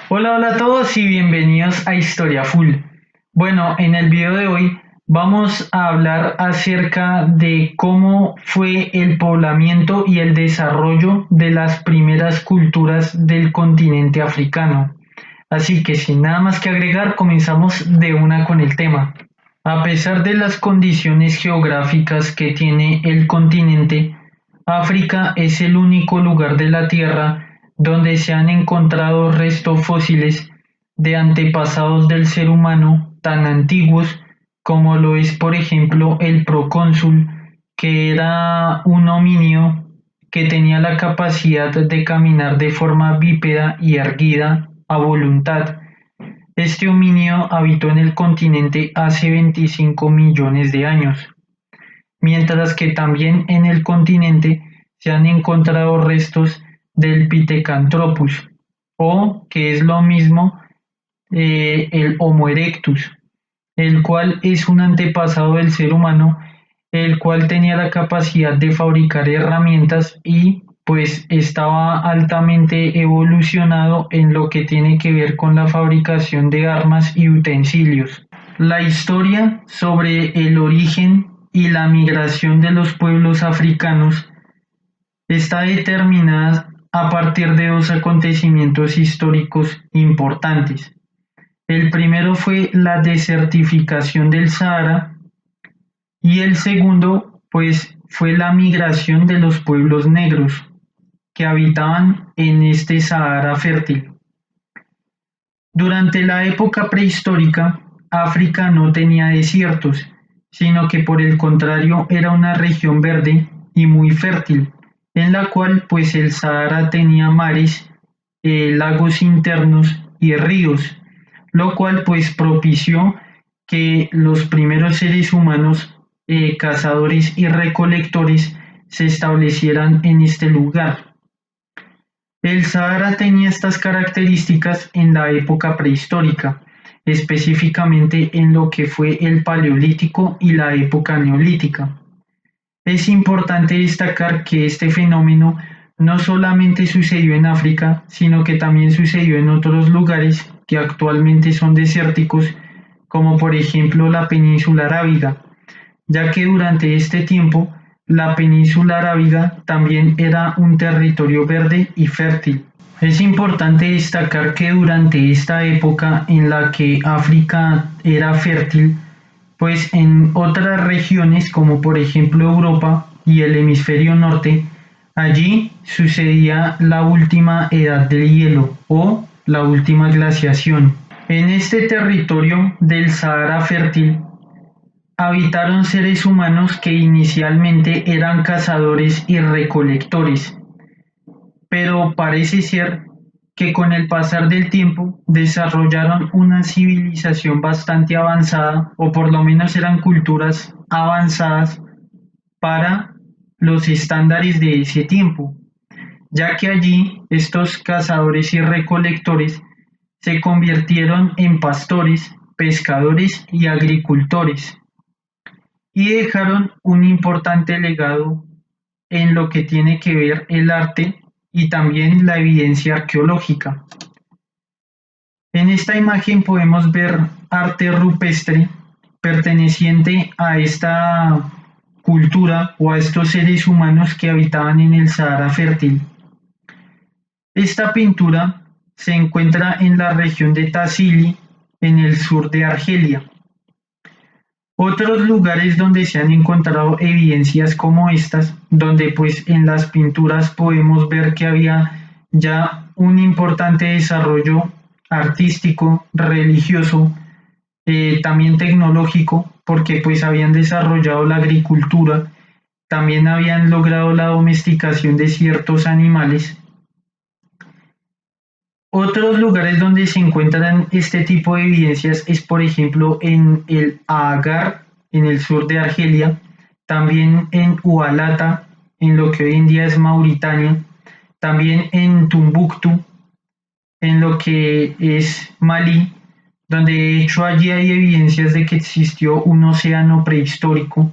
Hola, hola a todos y bienvenidos a Historia Full. Bueno, en el video de hoy vamos a hablar acerca de cómo fue el poblamiento y el desarrollo de las primeras culturas del continente africano. Así que sin nada más que agregar, comenzamos de una con el tema. A pesar de las condiciones geográficas que tiene el continente, África es el único lugar de la Tierra donde se han encontrado restos fósiles de antepasados del ser humano tan antiguos como lo es, por ejemplo, el procónsul, que era un hominio que tenía la capacidad de caminar de forma bípeda y erguida a voluntad. Este hominio habitó en el continente hace 25 millones de años, mientras que también en el continente se han encontrado restos del Pithecanthropus, o que es lo mismo, el Homo erectus, el cual es un antepasado del ser humano, el cual tenía la capacidad de fabricar herramientas y pues estaba altamente evolucionado en lo que tiene que ver con la fabricación de armas y utensilios. La historia sobre el origen y la migración de los pueblos africanos está determinada a partir de dos acontecimientos históricos importantes. El primero fue la desertificación del Sahara y el segundo, pues, fue la migración de los pueblos negros que habitaban en este Sahara fértil. Durante la época prehistórica, África no tenía desiertos, sino que por el contrario era una región verde y muy fértil, en la cual pues el Sahara tenía mares, lagos internos y ríos, lo cual pues propició que los primeros seres humanos, cazadores y recolectores, se establecieran en este lugar. El Sahara tenía estas características en la época prehistórica, específicamente en lo que fue el Paleolítico y la época Neolítica. Es importante destacar que este fenómeno no solamente sucedió en África, sino que también sucedió en otros lugares que actualmente son desérticos, como por ejemplo la península arábiga, ya que durante este tiempo la península arábiga también era un territorio verde y fértil. Es importante destacar que durante esta época en la que África era fértil, pues en otras regiones como por ejemplo Europa y el hemisferio norte, allí sucedía la última edad del hielo o la última glaciación. En este territorio del Sahara fértil habitaron seres humanos que inicialmente eran cazadores y recolectores, pero parece ser que con el pasar del tiempo desarrollaron una civilización bastante avanzada, o por lo menos eran culturas avanzadas para los estándares de ese tiempo, ya que allí estos cazadores y recolectores se convirtieron en pastores, pescadores y agricultores y dejaron un importante legado en lo que tiene que ver el arte y también la evidencia arqueológica. En esta imagen podemos ver arte rupestre perteneciente a esta cultura o a estos seres humanos que habitaban en el Sahara fértil. Esta pintura se encuentra en la región de Tassili, en el sur de Argelia. Otros lugares donde se han encontrado evidencias como estas, donde pues en las pinturas podemos ver que había ya un importante desarrollo artístico, religioso, también tecnológico, porque pues habían desarrollado la agricultura, también habían logrado la domesticación de ciertos animales. Otros lugares donde se encuentran este tipo de evidencias es, por ejemplo, en el Agar, en el sur de Argelia, también en Ualata, en lo que hoy en día es Mauritania, también en Tumbuktu, en lo que es Malí, donde de hecho allí hay evidencias de que existió un océano prehistórico.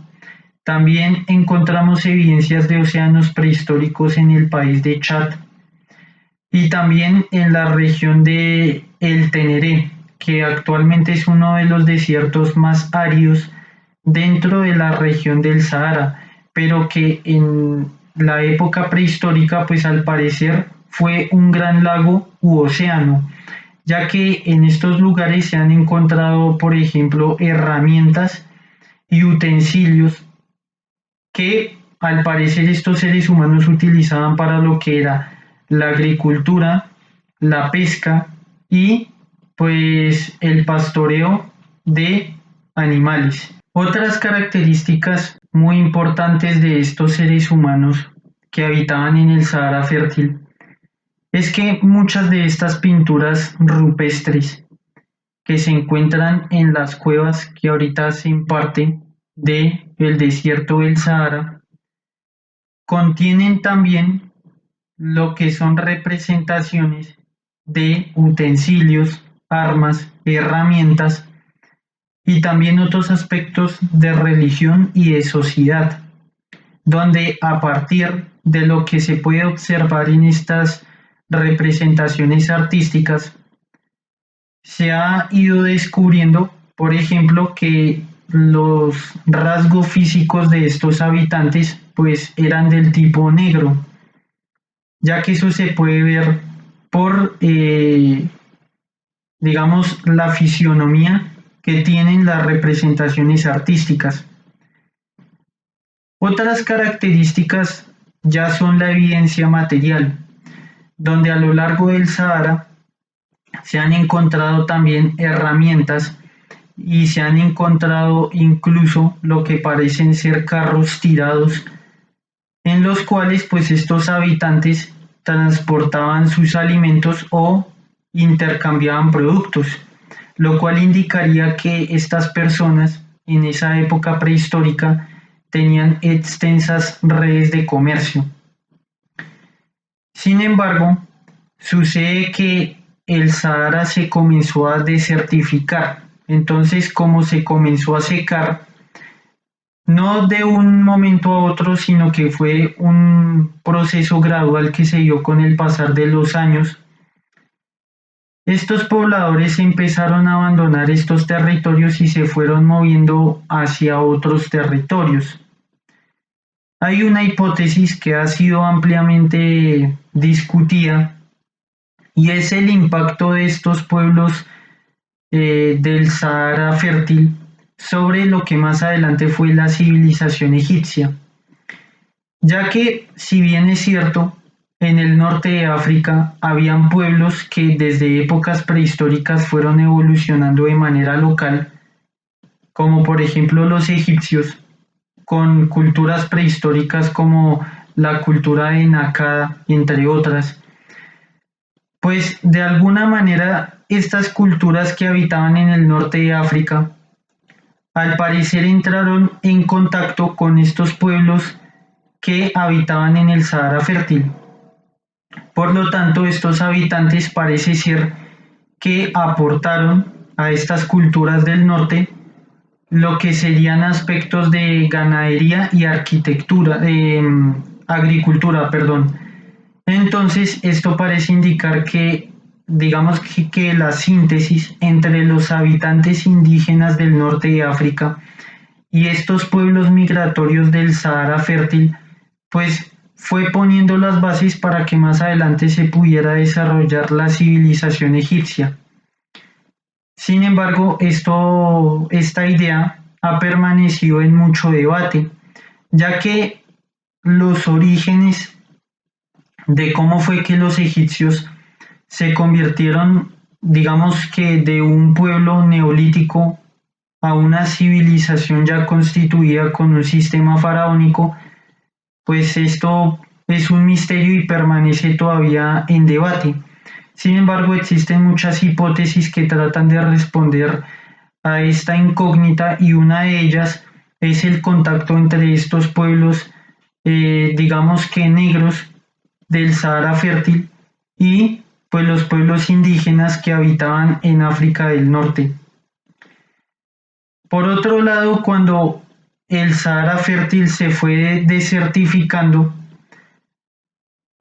También encontramos evidencias de océanos prehistóricos en el país de Chad. y también en la región de El Teneré, que actualmente es uno de los desiertos más áridos dentro de la región del Sahara, pero que en la época prehistórica, pues al parecer fue un gran lago u océano, ya que en estos lugares se han encontrado, por ejemplo, herramientas y utensilios que al parecer estos seres humanos utilizaban para lo que era la agricultura, la pesca y pues el pastoreo de animales. Otras características muy importantes de estos seres humanos que habitaban en el Sahara fértil es que muchas de estas pinturas rupestres que se encuentran en las cuevas que ahorita hacen parte de el desierto del Sahara contienen también lo que son representaciones de utensilios, armas, herramientas y también otros aspectos de religión y de sociedad, donde a partir de lo que se puede observar en estas representaciones artísticas, se ha ido descubriendo, por ejemplo, que los rasgos físicos de estos habitantes pues eran del tipo negro, ya que eso se puede ver por, digamos, la fisionomía que tienen las representaciones artísticas. Otras características ya son la evidencia material, donde a lo largo del Sahara se han encontrado también herramientas y se han encontrado incluso lo que parecen ser carros tirados en los cuales pues estos habitantes transportaban sus alimentos o intercambiaban productos, lo cual indicaría que estas personas en esa época prehistórica tenían extensas redes de comercio. Sin embargo, sucede que el Sahara se comenzó a desertificar, entonces como se comenzó a secar, no de un momento a otro, sino que fue un proceso gradual que se dio con el pasar de los años. Estos pobladores empezaron a abandonar estos territorios y se fueron moviendo hacia otros territorios. Hay una hipótesis que ha sido ampliamente discutida y es el impacto de estos pueblos del Sahara fértil sobre lo que más adelante fue la civilización egipcia, ya que si bien es cierto, en el norte de África habían pueblos que desde épocas prehistóricas fueron evolucionando de manera local, como por ejemplo los egipcios, con culturas prehistóricas como la cultura de Nakada, entre otras, pues de alguna manera estas culturas que habitaban en el norte de África al parecer entraron en contacto con estos pueblos que habitaban en el Sahara fértil. Por lo tanto, estos habitantes parece ser que aportaron a estas culturas del norte lo que serían aspectos de ganadería y arquitectura, agricultura, perdón. Entonces, esto parece indicar que, digamos que la síntesis entre los habitantes indígenas del norte de África y estos pueblos migratorios del Sahara fértil, pues fue poniendo las bases para que más adelante se pudiera desarrollar la civilización egipcia. Sin embargo, esta idea ha permanecido en mucho debate, ya que los orígenes de cómo fue que los egipcios se convirtieron, digamos que de un pueblo neolítico a una civilización ya constituida con un sistema faraónico, pues esto es un misterio y permanece todavía en debate. Sin embargo, existen muchas hipótesis que tratan de responder a esta incógnita y una de ellas es el contacto entre estos pueblos, digamos que negros del Sahara fértil y pues los pueblos indígenas que habitaban en África del Norte. Por otro lado, cuando el Sahara fértil se fue desertificando,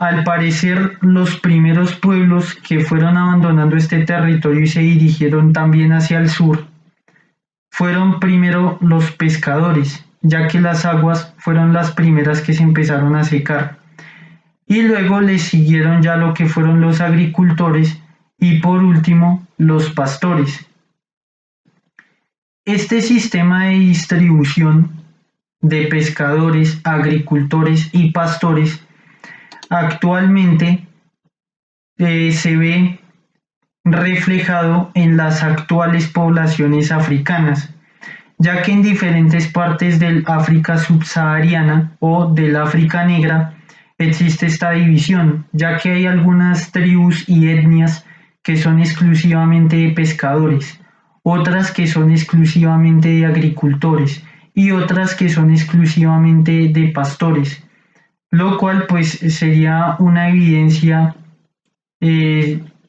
Al parecer, los primeros pueblos que fueron abandonando este territorio y se dirigieron también hacia el sur fueron primero los pescadores, ya que las aguas fueron las primeras que se empezaron a secar. Y luego les siguieron ya lo que fueron los agricultores y por último los pastores. Este sistema de distribución de pescadores, agricultores y pastores actualmente se ve reflejado en las actuales poblaciones africanas, ya que en diferentes partes del África subsahariana o del África negra existe esta división, ya que hay algunas tribus y etnias que son exclusivamente de pescadores, otras que son exclusivamente de agricultores y otras que son exclusivamente de pastores, lo cual pues sería una evidencia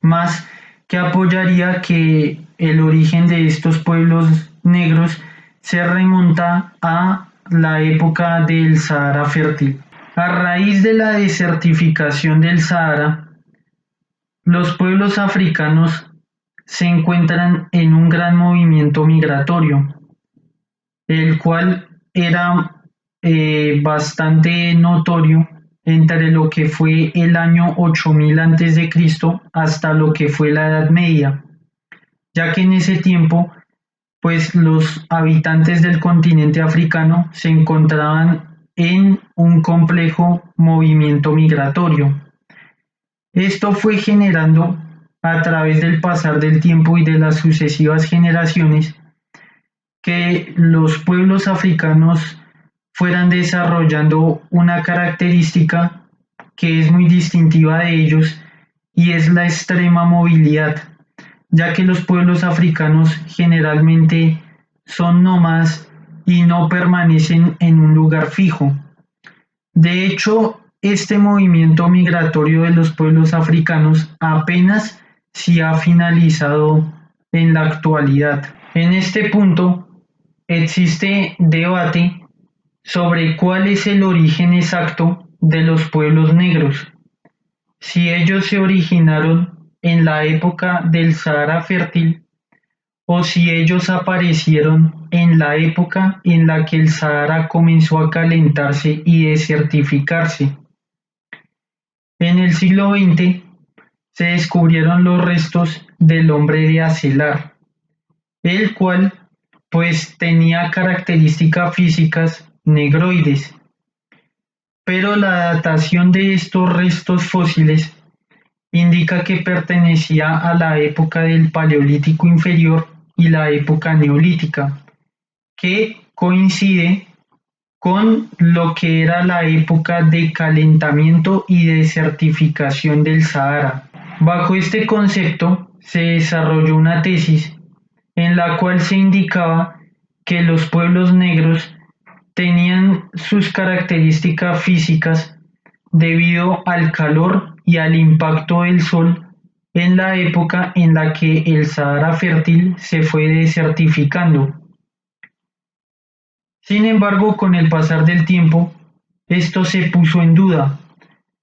más que apoyaría que el origen de estos pueblos negros se remonta a la época del Sahara fértil. A raíz de la desertificación del Sahara, los pueblos africanos se encuentran en un gran movimiento migratorio, el cual era bastante notorio entre lo que fue el año 8000 a.C. hasta lo que fue la Edad Media, ya que en ese tiempo pues los habitantes del continente africano se encontraban en un complejo movimiento migratorio. Esto fue generando a través del pasar del tiempo y de las sucesivas generaciones que los pueblos africanos fueran desarrollando una característica que es muy distintiva de ellos y es la extrema movilidad, ya que los pueblos africanos generalmente son nómadas y no permanecen en un lugar fijo. De hecho, este movimiento migratorio de los pueblos africanos apenas se ha finalizado en la actualidad. En este punto existe debate sobre cuál es el origen exacto de los pueblos negros, si ellos se originaron en la época del Sahara fértil o si ellos aparecieron en la época en la que el Sahara comenzó a calentarse y desertificarse. En el siglo XX se descubrieron los restos del hombre de Acelar, el cual pues tenía características físicas negroides, pero la datación de estos restos fósiles indica que pertenecía a la época del Paleolítico inferior y la época neolítica, que coincide con lo que era la época de calentamiento y desertificación del Sahara. Bajo este concepto se desarrolló una tesis en la cual se indicaba que los pueblos negros tenían sus características físicas debido al calor y al impacto del sol en la época en la que el Sahara fértil se fue desertificando. Sin embargo, con el pasar del tiempo, esto se puso en duda,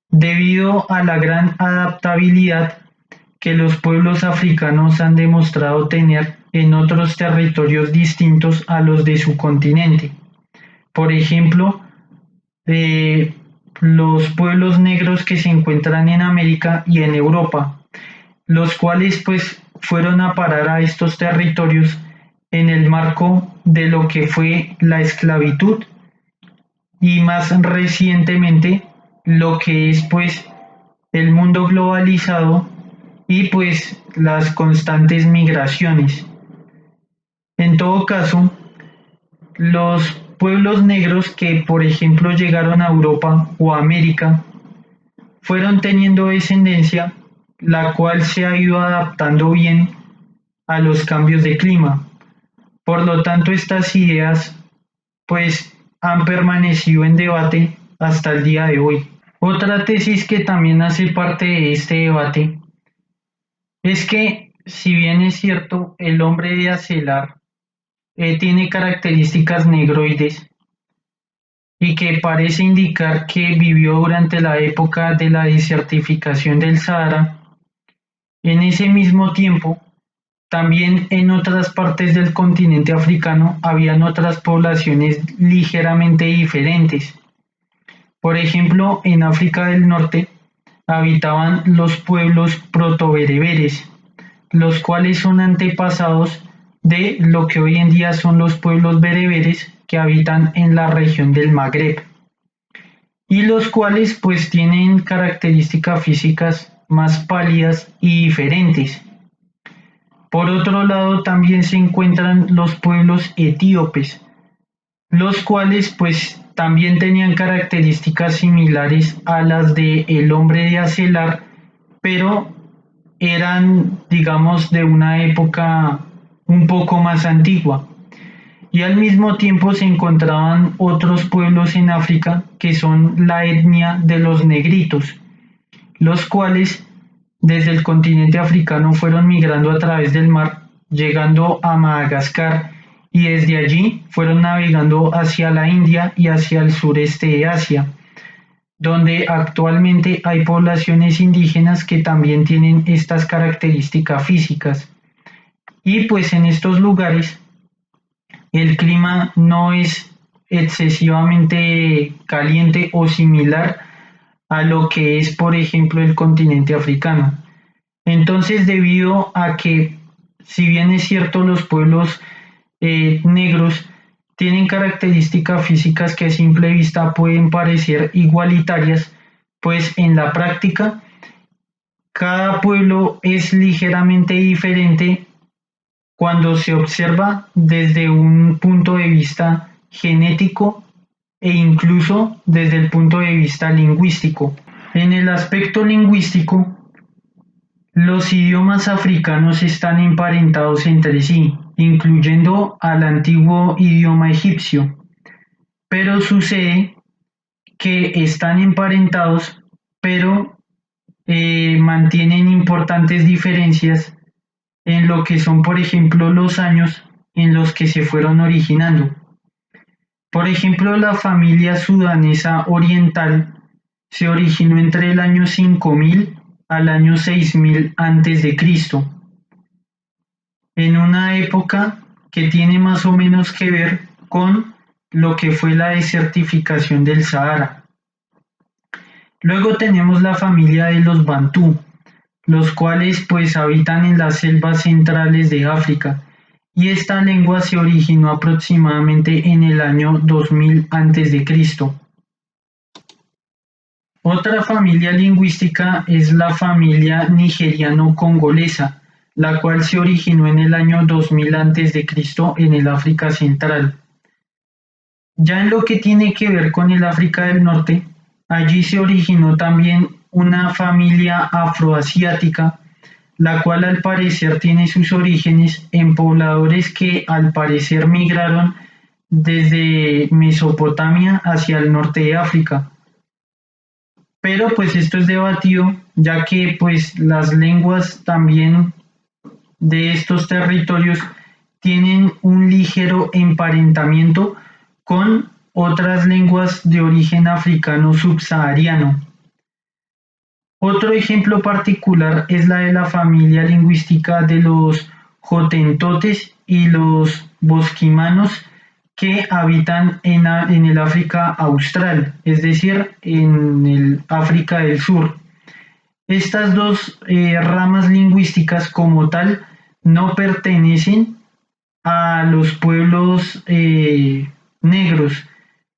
debido a la gran adaptabilidad que los pueblos africanos han demostrado tener en otros territorios distintos a los de su continente. Por ejemplo, los pueblos negros que se encuentran en América y en Europa, los cuales pues fueron a parar a estos territorios en el marco de lo que fue la esclavitud y más recientemente lo que es pues el mundo globalizado y pues las constantes migraciones. En todo caso, los pueblos negros que por ejemplo llegaron a Europa o a América fueron teniendo descendencia la cual se ha ido adaptando bien a los cambios de clima. Por lo tanto, estas ideas pues han permanecido en debate hasta el día de hoy. Otra tesis que también hace parte de este debate es que, si bien es cierto, el hombre de Acelar tiene características negroides, y que parece indicar que vivió durante la época de la desertificación del Sahara. En ese mismo tiempo, también en otras partes del continente africano habían otras poblaciones ligeramente diferentes. Por ejemplo, en África del Norte habitaban los pueblos protobereberes, los cuales son antepasados de lo que hoy en día son los pueblos bereberes que habitan en la región del Magreb, y los cuales pues tienen características físicas más pálidas y diferentes. Por otro lado, también se encuentran los pueblos etíopes, los cuales pues también tenían características similares a las de el hombre de Acelar, pero eran, digamos, de una época un poco más antigua. Y al mismo tiempo se encontraban otros pueblos en África que son la etnia de los negritos, los cuales desde el continente africano fueron migrando a través del mar, llegando a Madagascar, y desde allí fueron navegando hacia la India y hacia el sureste de Asia, donde actualmente hay poblaciones indígenas que también tienen estas características físicas. Y pues en estos lugares el clima no es excesivamente caliente o similar a lo que es, por ejemplo, el continente africano. Entonces, debido a que, si bien es cierto, los pueblos negros tienen características físicas que a simple vista pueden parecer igualitarias, pues en la práctica cada pueblo es ligeramente diferente cuando se observa desde un punto de vista genético e incluso desde el punto de vista lingüístico. En el aspecto lingüístico, los idiomas africanos están emparentados entre sí, incluyendo al antiguo idioma egipcio, pero sucede que están emparentados, pero mantienen importantes diferencias en lo que son, por ejemplo, los años en los que se fueron originando. Por ejemplo, la familia sudanesa oriental se originó entre el año 5000 al año 6000 antes de Cristo, en una época que tiene más o menos que ver con lo que fue la desertificación del Sahara. Luego tenemos la familia de los bantú, los cuales pues habitan en las selvas centrales de África, y esta lengua se originó aproximadamente en el año 2000 antes de Cristo. Otra familia lingüística es la familia nigeriano-congolesa, la cual se originó en el año 2000 antes de Cristo en el África Central. Ya en lo que tiene que ver con el África del Norte, allí se originó también una familia afroasiática, la cual al parecer tiene sus orígenes en pobladores que al parecer migraron desde Mesopotamia hacia el norte de África. Pero pues esto es debatido, ya que pues las lenguas también de estos territorios tienen un ligero emparentamiento con otras lenguas de origen africano subsahariano. Otro ejemplo particular es la de la familia lingüística de los Hotentotes y los bosquimanos que habitan en el África austral, es decir, en el África del Sur. Estas dos ramas lingüísticas como tal no pertenecen a los pueblos negros,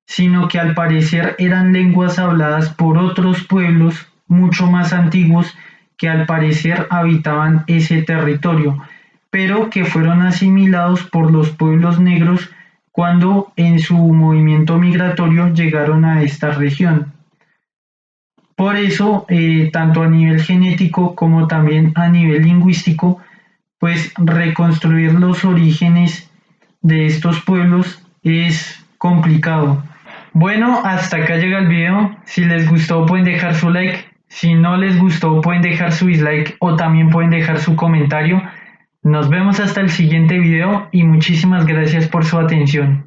sino que al parecer eran lenguas habladas por otros pueblos mucho más antiguos que al parecer habitaban ese territorio, pero que fueron asimilados por los pueblos negros cuando en su movimiento migratorio llegaron a esta región. Por eso, tanto a nivel genético como también a nivel lingüístico, pues reconstruir los orígenes de estos pueblos es complicado. Bueno, hasta acá llega el video. Si les gustó pueden dejar su like. Si no les gustó pueden dejar su dislike o también pueden dejar su comentario. Nos vemos hasta el siguiente video y muchísimas gracias por su atención.